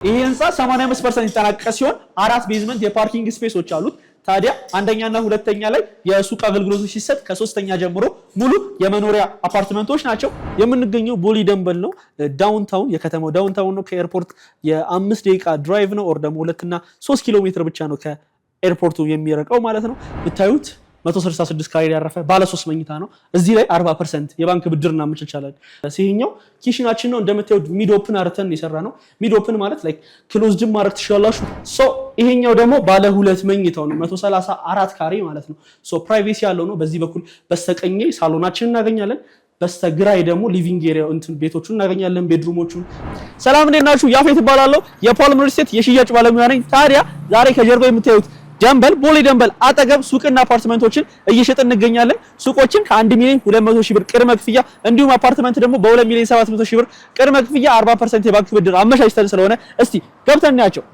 ይሄ ህንጻ 85% የተጠናቀቀ ሲሆን አራት ቤዝመንት የፓርኪንግ ስፔሶች አሉት። ታዲያ አንደኛና ሁለተኛ ላይ የሱቅ አገልግሎቶች ሲሰጥ ከሶስተኛ ጀምሮ ሙሉ የመኖሪያ አፓርትመንቶች ናቸው። የምንገኘው ቦሌ ደንበል ነው። ዳውንታውን የከተማው ዳውንታውን ነው። ከኤርፖርት የ5 ደቂቃ ድራይቭ ነው። ኦር ደግሞ 2 እና 3 ኪሎ ሜትር ብቻ ነው ከኤርፖርቱ የሚርቀው ማለት ነው። ብታዩት 166 ካሬ ያረፈ ባለ 3 መኝታ ነው። እዚህ ላይ 40% የባንክ ብድር እናመቻቻለን። ሲሄኛው ኪሽናችን ነው። እንደምታዩት ሚድ ኦፕን አርተን የሰራ ነው። ሚድ ኦፕን ማለት ላይክ ክሎዝድ ማድረግ ትችላላችሁ። ሶ ይሄኛው ደግሞ ባለ 2 መኝታው ነው 134 ካሬ ማለት ነው። ሶ ፕራይቬሲ ያለው ነው። በዚህ በኩል በስተቀኝ ሳሎናችን እናገኛለን። በስተግራይ ደግሞ ሊቪንግ ኤሪያ እንትን ቤቶቹን እናገኛለን፣ ቤድሩሞቹን። ሰላም እንዴት ናችሁ? ያፌት እባላለሁ። የፓልም ሪል ስቴት የሽያጭ ባለሙያ ነኝ። ታዲያ ዛሬ ከጀርባ የምታዩት ደንበል ቦሌ ደንበል አጠገብ ሱቅና አፓርትመንቶችን እየሸጥን እንገኛለን። ሱቆችን ከ1 ሚሊዮን 200 ሺህ ብር ቅድመ ክፍያ እንዲሁም አፓርትመንት ደግሞ በ2 ሚሊዮን 700 ሺህ ብር ቅድመ ክፍያ 40% የባንክ ብድር አመቻችተን ስለሆነ እስቲ ገብተን እናያቸው።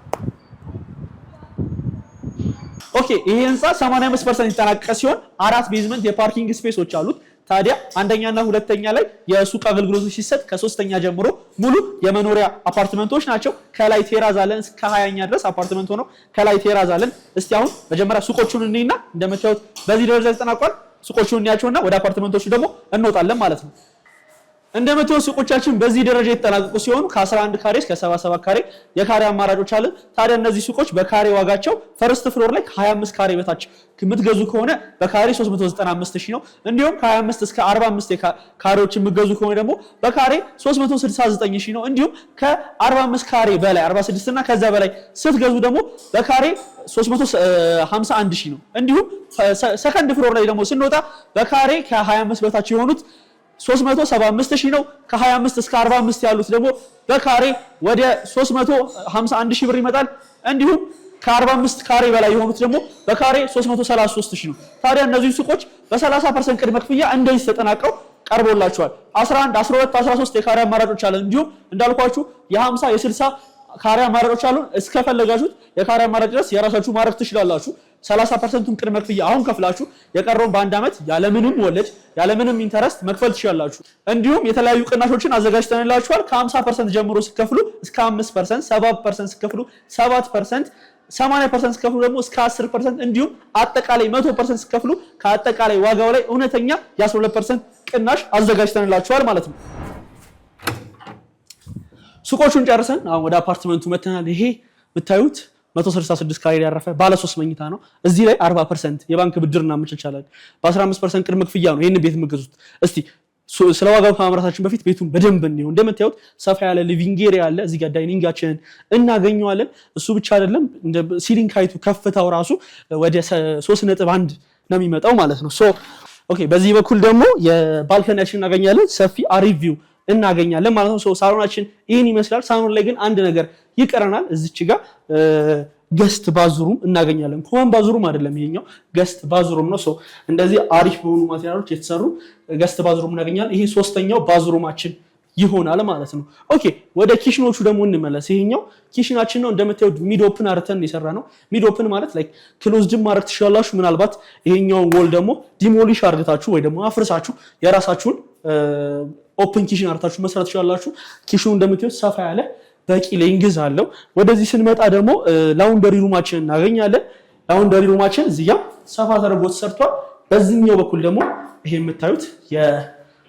ኦኬ፣ ይሄ ህንጻ 85% የተጠናቀቀ ሲሆን አራት ቤዝመንት የፓርኪንግ ስፔሶች አሉት። ታዲያ አንደኛና ሁለተኛ ላይ የሱቅ አገልግሎቶች ሲሰጥ ከሶስተኛ ጀምሮ ሙሉ የመኖሪያ አፓርትመንቶች ናቸው። ከላይ ቴራዝ አለን እስከ 20ኛ ድረስ አፓርትመንት ሆኖ ከላይ ቴራዝ አለን። እስቲ አሁን መጀመሪያ ሱቆቹን እንይና እንደምታዩት በዚህ ደረጃ ተጠናቋል። ሱቆቹን እንያቸውና ወደ አፓርትመንቶቹ ደግሞ እንወጣለን ማለት ነው። እንደምታዩት ሱቆቻችን በዚህ ደረጃ የተጠናቀቁ ሲሆኑ ከ11 ካሬ እስከ 77 ካሬ የካሬ አማራጮች አሉ። ታዲያ እነዚህ ሱቆች በካሬ ዋጋቸው ፈርስት ፍሎር ላይ ከ25 ካሬ በታች የምትገዙ ከሆነ በካሬ 395 ሺህ ነው። እንዲሁም ከ25 እስከ 45 ካሬዎች የምትገዙ ከሆነ ደግሞ በካሬ 369 ሺህ ነው። እንዲሁም ከ45 ካሬ በላይ 46 እና ከዛ በላይ ስትገዙ ደግሞ በካሬ 351 ሺህ ነው። እንዲሁም ሰከንድ ፍሎር ላይ ደግሞ ስንወጣ በካሬ ከ25 በታች የሆኑት 375 ሺህ ነው። ከ25 እስከ 45 ያሉት ደግሞ በካሬ ወደ 351 ሺህ ብር ይመጣል። እንዲሁም ከ45 ካሬ በላይ የሆኑት ደግሞ በካሬ 333 ሺህ ነው። ታዲያ እነዚህ ሱቆች በ30% ቅድመ ክፍያ እንደዚህ ተጠናቀው ቀርቦላችኋል። 11፣ 12፣ 13 የካሬ አማራጮች አሉ። እንዲሁም እንዳልኳችሁ የ50 የ60 ካሬ አማራጮች አሉ። እስከፈለጋችሁት የካሬ አማራጭ ድረስ የራሳችሁ ማድረግ ትችላላችሁ። 30%ን ቅድመ ክፍያ አሁን ከፍላችሁ የቀረውን በአንድ ዓመት ያለምንም ወለድ ያለምንም ኢንተረስት መክፈል ትችላላችሁ። እንዲሁም የተለያዩ ቅናሾችን አዘጋጅተንላችኋል። ከ50% ጀምሮ ሲከፍሉ እስከ 5%፣ 70% ሲከፍሉ 7%፣ 80% ሲከፍሉ ደግሞ እስከ 10%፣ እንዲሁም አጠቃላይ 100% ሲከፍሉ ከአጠቃላይ ዋጋው ላይ እውነተኛ የ12% ቅናሽ አዘጋጅተንላችኋል ማለት ነው። ሱቆቹን ጨርሰን አሁን ወደ አፓርትመንቱ መተናል። ይሄ ብታዩት 166 ካሬ ያረፈ ባለ 3 መኝታ ነው። እዚህ ላይ 40% የባንክ ብድር እናመቻቻለን። በ15% ቅድመ ክፍያ ነው ይሄን ቤት የምትገዙት። እስቲ ስለ ዋጋው ከማምራታችን በፊት ቤቱን በደንብ እንየው። እንደምታዩት ሰፋ ያለ ሊቪንግ ኤሪያ አለ። እዚህ ጋር ዳይኒንጋችንን እናገኘዋለን። እሱ ብቻ አይደለም፣ እንደ ሲሊንግ ሃይቱ ከፍታው ራሱ ወደ 3.1 ነው የሚመጣው ማለት ነው። ኦኬ፣ በዚህ በኩል ደግሞ የባልከኒያችን እናገኛለን። ሰፊ አሪፍ ቪው እናገኛለን ማለት ነው። ሳሎናችን ይህን ይመስላል። ሳሎን ላይ ግን አንድ ነገር ይቀረናል። እዚች ጋር ገስት ባዝሩም እናገኛለን። ኮመን ባዝሩም አይደለም፣ ይሄኛው ገስት ባዝሩም ነው። እንደዚህ አሪፍ በሆኑ ማቴሪያሎች የተሰሩ ገስት ባዝሩም እናገኛለን። ይሄ ሶስተኛው ባዝሩማችን ይሆናል ማለት ነው። ኦኬ፣ ወደ ኪሽኖቹ ደግሞ እንመለስ። ይሄኛው ኪሽናችን ነው። እንደምታዩት ሚድ ኦፕን አርተን የሰራ ነው። ሚድ ኦፕን ማለት ላይክ ክሎዝድ ማድረግ ትችላላችሁ። ምናልባት ይሄኛውን ዎል ደግሞ ዲሞሊሽ አድርጋችሁ ወይ ደግሞ አፍርሳችሁ የራሳችሁን ኦፕን ኪሽን አርታችሁ መስራት ትችላላችሁ። ኪሽኑ እንደምታዩት ሰፋ ያለ በቂ ሌንግዝ አለው። ወደዚህ ስንመጣ ደግሞ ላውንደሪ ሩማችን እናገኛለን። ላውንደሪ ሩማችን እዚያ ሰፋ ተደርጎ ተሰርቷል። በዚህኛው በኩል ደግሞ ይሄ የምታዩት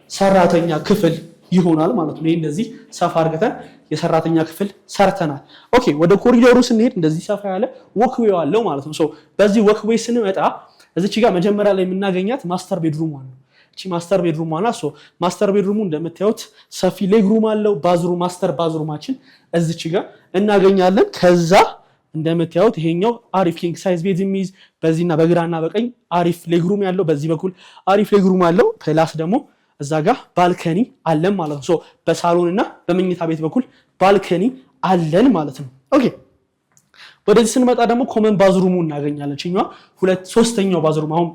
የሰራተኛ ክፍል ይሆናል ማለት ነው። ይሄ እንደዚህ ሰፋ አድርገን የሰራተኛ ክፍል ሰርተናል። ኦኬ፣ ወደ ኮሪዶሩ ስንሄድ እንደዚህ ሰፋ ያለ ወክዌይ አለው ማለት ነው። በዚህ ወክዌይ ስንመጣ እዚች ጋር መጀመሪያ ላይ የምናገኛት ማስተር ቤድሩም ነው። ማስተር ቤድሩም ማለት ማስተር ቤድሩሙ እንደምታዩት ሰፊ ሌግሩም አለው። ባዝሩም ማስተር ባዝሩማችን እዚች ጋር እናገኛለን። ከዛ እንደምታዩት ይሄኛው አሪፍ ኪንግ ሳይዝ ቤድ የሚይዝ በዚህና በግራና በቀኝ አሪፍ ሌግሩም ያለው፣ በዚህ በኩል አሪፍ ሌግሩም አለው። ፕላስ ደግሞ እዛ ጋር ባልከኒ አለን ማለት ነው። በሳሎንና በመኝታ ቤት በኩል ባልከኒ አለን ማለት ነው። ኦኬ፣ ወደዚህ ስንመጣ ደግሞ ኮመን ባዝሩሙ እናገኛለን። እቺኛዋ ሶስተኛው ባዝሩም አሁን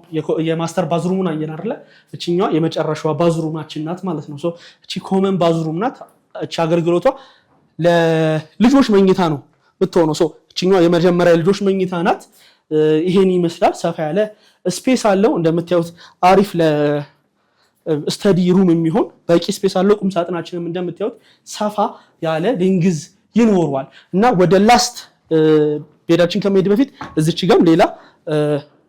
የማስተር ባዝሩሙን አየን አይደለ? እቺኛዋ የመጨረሻዋ ባዝሩማችን ናት ማለት ነው። እቺ ኮመን ባዝሩም ናት። እቺ አገልግሎቷ ለልጆች መኝታ ነው ብትሆነው። እቺኛዋ የመጀመሪያ ልጆች መኝታ ናት። ይሄን ይመስላል። ሰፋ ያለ ስፔስ አለው። እንደምታዩት አሪፍ ለስተዲ ሩም የሚሆን በቂ ስፔስ አለው። ቁም ሳጥናችንም እንደምታዩት ሰፋ ያለ ሌንግዝ ይኖረዋል። እና ወደ ላስት ቤዳችን ከመሄድ በፊት እዚች ጋርም ሌላ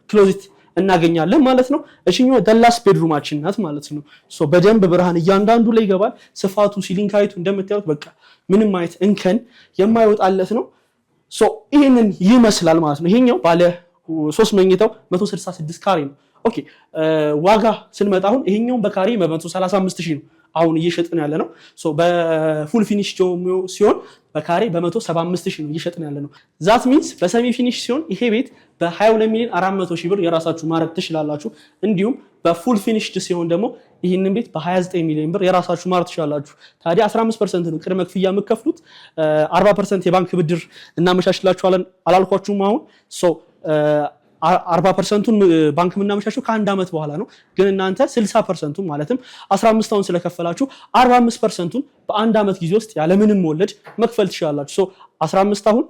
ክሎዚት እናገኛለን ማለት ነው። እሺኛው ላስት ቤድሩማችን ናት ማለት ነው። ሶ በደንብ ብርሃን እያንዳንዱ ላይ ይገባል። ስፋቱ ሲሊንግ ሃይቱ እንደምታዩት በቃ ምንም አይነት እንከን የማይወጣለት ነው። ሶ ይሄንን ይመስላል ማለት ነው። ይሄኛው ባለ 3 መኝታው 166 ካሬ ነው። ኦኬ ዋጋ ስንመጣ አሁን ይሄኛው በካሬ 135,000 ነው አሁን እየሸጥን ያለ ነው። ሶ በፉል ፊኒሽ ሲሆን በካሬ በ175,000 ነው እየሸጥን ያለ ነው። ዛት ሚንስ በሰሚ ፊኒሽ ሲሆን ይሄ ቤት በ22,400,000 ብር የራሳችሁ ማድረግ ትችላላችሁ። እንዲሁም በፉል ፊኒሽድ ሲሆን ደግሞ ይህንን ቤት በ29 ሚሊዮን ብር የራሳችሁ ማድረግ ትችላላችሁ። ታዲያ 15% ነው ቅድመ ክፍያ የምትከፍሉት፣ 40% የባንክ ብድር እናመቻችላችኋለን አላልኳችሁም? አሁን ሶ 40%ቱን ባንክ የምናመቻቸው ከአንድ ዓመት በኋላ ነው። ግን እናንተ 60%ቱን ማለትም 15 ስለከፈላችሁ 45%ቱን በአንድ ዓመት ጊዜ ውስጥ ያለምንም ወለድ መክፈል ትችላላችሁ። ሶ 15 አሁን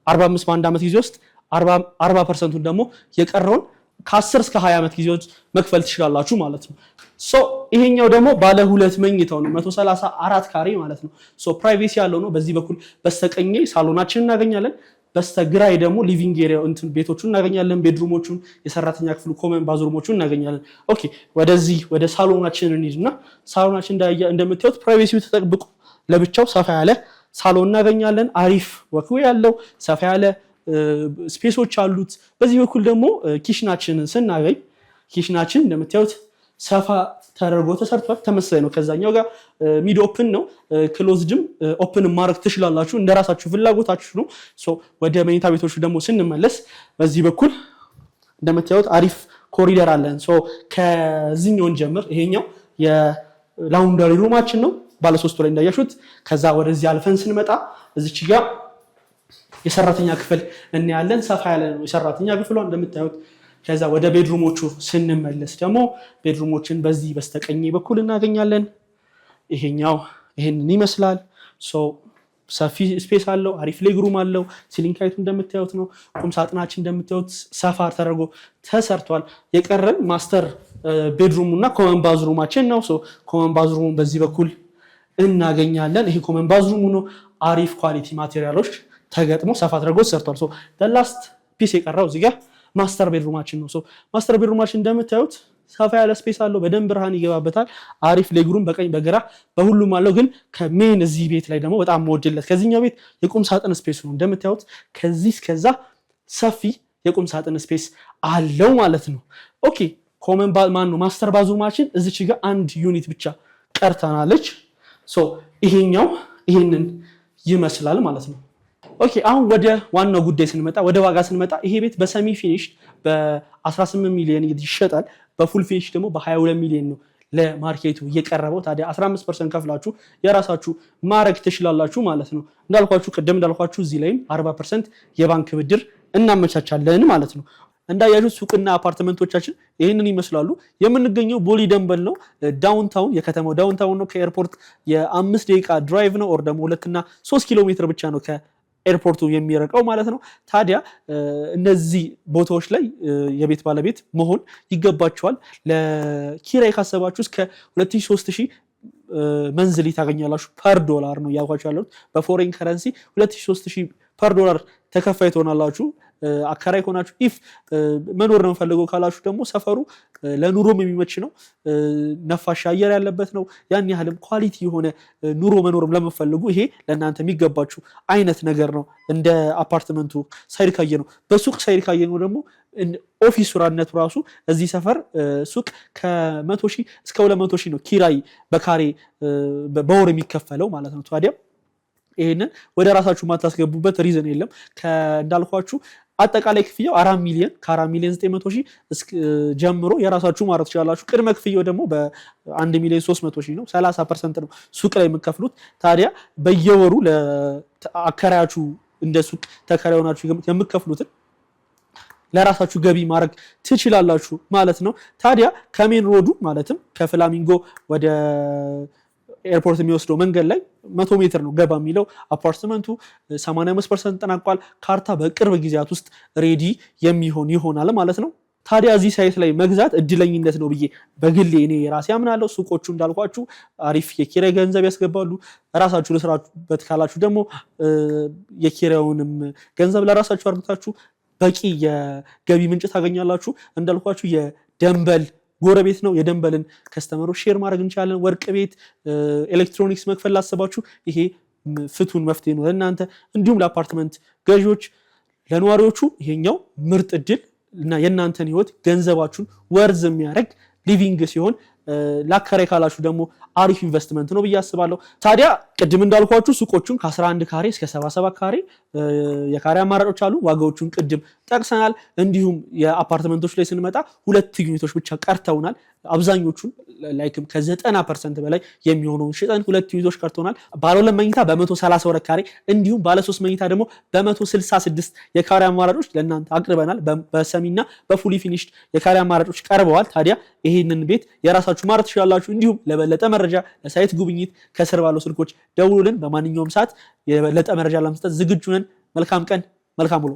45 በአንድ ዓመት ጊዜ ውስጥ 40%ቱን ደግሞ የቀረውን ከ10 እስከ 20 ዓመት ጊዜ ውስጥ መክፈል ትችላላችሁ ማለት ነው። ሶ ይሄኛው ደግሞ ባለ 2 መኝታው ነው 134 ካሬ ማለት ነው። ሶ ፕራይቬሲ ያለው ነው። በዚህ በኩል በስተቀኝ ሳሎናችንን እናገኛለን። በስተግራይ ደግሞ ሊቪንግ ኤሪያ እንትን ቤቶቹን እናገኛለን። ቤድሩሞቹን፣ የሰራተኛ ክፍሉ፣ ኮመን ባዝሩሞቹን እናገኛለን። ኦኬ ወደዚህ ወደ ሳሎናችን እንሂድና ሳሎናችን እንደምታዩት ፕራይቬሲው ተጠብቆ ለብቻው ሰፋ ያለ ሳሎን እናገኛለን። አሪፍ ወክዌ ያለው ሰፋ ያለ ስፔሶች አሉት። በዚህ በኩል ደግሞ ኪችናችንን ስናገኝ ኪችናችን እንደምታዩት ሰፋ ተደርጎ ተሰርቷል። ተመሳሳይ ነው ከዛኛው ጋር ሚድ ኦፕን ነው። ክሎዝድም ኦፕን ማድረግ ትችላላችሁ እንደራሳችሁ ፍላጎታችሁ ነው። ሶ ወደ መኝታ ቤቶቹ ደግሞ ስንመለስ በዚህ በኩል እንደምታዩት አሪፍ ኮሪደር አለን። ሶ ከዚህኛውን ጀምር። ይሄኛው የላውንደሪ ሩማችን ነው ባለ 3 ላይ እንዳያችሁት። ከዛ ወደዚህ አልፈን ስንመጣ እዚች ጋር የሰራተኛ ክፍል እናያለን። ሰፋ ያለ ነው የሰራተኛ ክፍሏ እንደምታዩት። ከዛ ወደ ቤድሩሞቹ ስንመለስ ደግሞ ቤድሩሞችን በዚህ በስተቀኝ በኩል እናገኛለን። ይሄኛው ይሄንን ይመስላል። ሶ ሰፊ ስፔስ አለው፣ አሪፍ ሌግሩም አለው። ሲሊንግ ሃይቱ እንደምታዩት ነው። ቁም ሳጥናችን እንደምታዩት ሰፋ ተደርጎ ተሰርቷል። የቀረን ማስተር ቤድሩሙና ኮመን ባዝሩማችን ነው። ሶ ኮመን ባዝሩሙን በዚህ በኩል እናገኛለን። ይሄ ኮመን ባዝሩሙ ነው። አሪፍ ኳሊቲ ማቴሪያሎች ተገጥሞ ሰፋ ተደርጎ ተሰርቷል። ሶ ላስት ፒስ የቀረው እዚህ ጋር ማስተር ቤድሩማችን ነው። ሶ ማስተር ቤድሩማችን እንደምታዩት ሰፋ ያለ ስፔስ አለው። በደንብ ብርሃን ይገባበታል። አሪፍ ሌግሩም በቀኝ በግራ በሁሉም አለው። ግን ከሜን እዚህ ቤት ላይ ደግሞ በጣም ወድለት ከዚህኛው ቤት የቁም ሳጥን ስፔስ ነው። እንደምታዩት ከዚህ እስከዛ ሰፊ የቁም ሳጥን ስፔስ አለው ማለት ነው። ኦኬ ኮመን ማን ነው ማስተር ባዝሩማችን እዚች ጋር አንድ ዩኒት ብቻ ቀርተናለች። ሶ ይሄኛው ይሄንን ይመስላል ማለት ነው። ኦኬ አሁን ወደ ዋናው ጉዳይ ስንመጣ ወደ ዋጋ ስንመጣ ይሄ ቤት በሰሚ ፊኒሽ በ18 ሚሊዮን ይሸጣል። በፉል ፊኒሽ ደግሞ በ22 ሚሊዮን ነው ለማርኬቱ እየቀረበው። ታዲያ 15% ከፍላችሁ የራሳችሁ ማድረግ ትችላላችሁ ማለት ነው። ቅድም እንዳልኳችሁ እዚህ ላይም 40% የባንክ ብድር እናመቻቻለን ማለት ነው። እንዳያችሁት ሱቅና አፓርትመንቶቻችን ይህንን ይመስላሉ። የምንገኘው ቦሌ ደንበል ነው። ዳውንታውን የከተማው ዳውንታውን ነው። ከኤርፖርት የ5 ደቂቃ ድራይቭ ነው። ኦር ደግሞ 2 እና 3 ኪሎ ሜትር ብቻ ነው ኤርፖርቱ የሚረቀው ማለት ነው። ታዲያ እነዚህ ቦታዎች ላይ የቤት ባለቤት መሆን ይገባቸዋል። ለኪራይ ካሰባችሁ እስከ 2000-3000 መንዝሊ ታገኛላችሁ። ፐር ዶላር ነው ያልኳችሁ ያለው። በፎሬን ከረንሲ 2000-3000 ፐር ዶላር ተከፋይ ትሆናላችሁ። አከራይ ሆናችሁ ኢፍ መኖር ነው ፈልገው ካላችሁ ደግሞ ሰፈሩ ለኑሮም የሚመች ነው። ነፋሻ አየር ያለበት ነው። ያን ያህልም ኳሊቲ የሆነ ኑሮ መኖርም ለምትፈልጉ ይሄ ለእናንተ የሚገባችሁ አይነት ነገር ነው። እንደ አፓርትመንቱ ሳይድ ካየ ነው። በሱቅ ሳይድ ካየ ነው ደግሞ ኦፊስ ሱራነቱ ራሱ እዚህ ሰፈር ሱቅ ከ100,000 እስከ 200,000 ነው ኪራይ በካሬ በወር የሚከፈለው ማለት ነው። ታዲያ ይሄንን ወደ ራሳችሁ ማታስገቡበት ሪዝን የለም። እንዳልኳችሁ አጠቃላይ ክፍያው 4 ሚሊዮን ከ4 ሚሊዮን 900,000 ጀምሮ የራሳችሁ ማድረግ ትችላላችሁ። ቅድመ ክፍያው ደግሞ በ1 ሚሊዮን 300,000 ነው። 30% ነው ሱቅ ላይ የምትከፍሉት። ታዲያ በየወሩ ለአከራያችሁ እንደ ሱቅ ተከራይ ሆናችሁ የምትከፍሉትን ለራሳችሁ ገቢ ማድረግ ትችላላችሁ ማለት ነው። ታዲያ ከሜን ሮዱ ማለትም ከፍላሚንጎ ወደ ኤርፖርት የሚወስደው መንገድ ላይ 100 ሜትር ነው ገባ የሚለው አፓርትመንቱ 85% ተጠናቋል። ካርታ በቅርብ ጊዜያት ውስጥ ሬዲ የሚሆን ይሆናል ማለት ነው። ታዲያ እዚህ ሳይት ላይ መግዛት እድለኝነት ነው ብዬ በግሌ እኔ ራሴ አምናለሁ። ሱቆቹ እንዳልኳችሁ አሪፍ የኪራይ ገንዘብ ያስገባሉ። ራሳችሁ ለስራበት ካላችሁ ደግሞ የኪራዩንም ገንዘብ ለራሳችሁ አርግታችሁ በቂ የገቢ ምንጭ ታገኛላችሁ። እንዳልኳችሁ የደንበል ጎረቤት ነው። የደንበልን ከስተመሮች ሼር ማድረግ እንችላለን። ወርቅ ቤት፣ ኤሌክትሮኒክስ መክፈል ላሰባችሁ ይሄ ፍቱን መፍትሄ ነው ለእናንተ። እንዲሁም ለአፓርትመንት ገዢዎች፣ ለነዋሪዎቹ ይሄኛው ምርጥ እድል እና የእናንተን ህይወት ገንዘባችሁን ወርዝ የሚያደርግ ሊቪንግ ሲሆን ላከራይ ካላችሁ ደግሞ አሪፍ ኢንቨስትመንት ነው ብዬ አስባለሁ። ታዲያ ቅድም እንዳልኳችሁ ሱቆቹን ከ11 ካሬ እስከ 77 ካሬ የካሬ አማራጮች አሉ። ዋጋዎቹን ቅድም ጠቅሰናል። እንዲሁም የአፓርትመንቶች ላይ ስንመጣ 2 ዩኒቶች ብቻ ቀርተውናል። አብዛኞቹን ላይክም ከ90% በላይ የሚሆነውን ሽጠን 2 ዩኒቶች ቀርተውናል። ባለ 2 መኝታ በ132 ካሬ እንዲሁም ባለ 3 መኝታ ደግሞ በ166 የካሬ አማራጮች ለእናንተ አቅርበናል። በሰሚና በፉሊ ፊኒሽድ የካሬ አማራጮች ቀርበዋል። ታዲያ ይሄንን ቤት የራሳችሁ ማረት ትችላላችሁ። እንዲሁም ለበለጠ መረጃ ለሳይት ጉብኝት ከስር ባለው ስልኮች ደውሉልን። በማንኛውም ሰዓት የበለጠ መረጃ ለመስጠት ዝግጁ ነን። መልካም ቀን፣ መልካም ውሎ።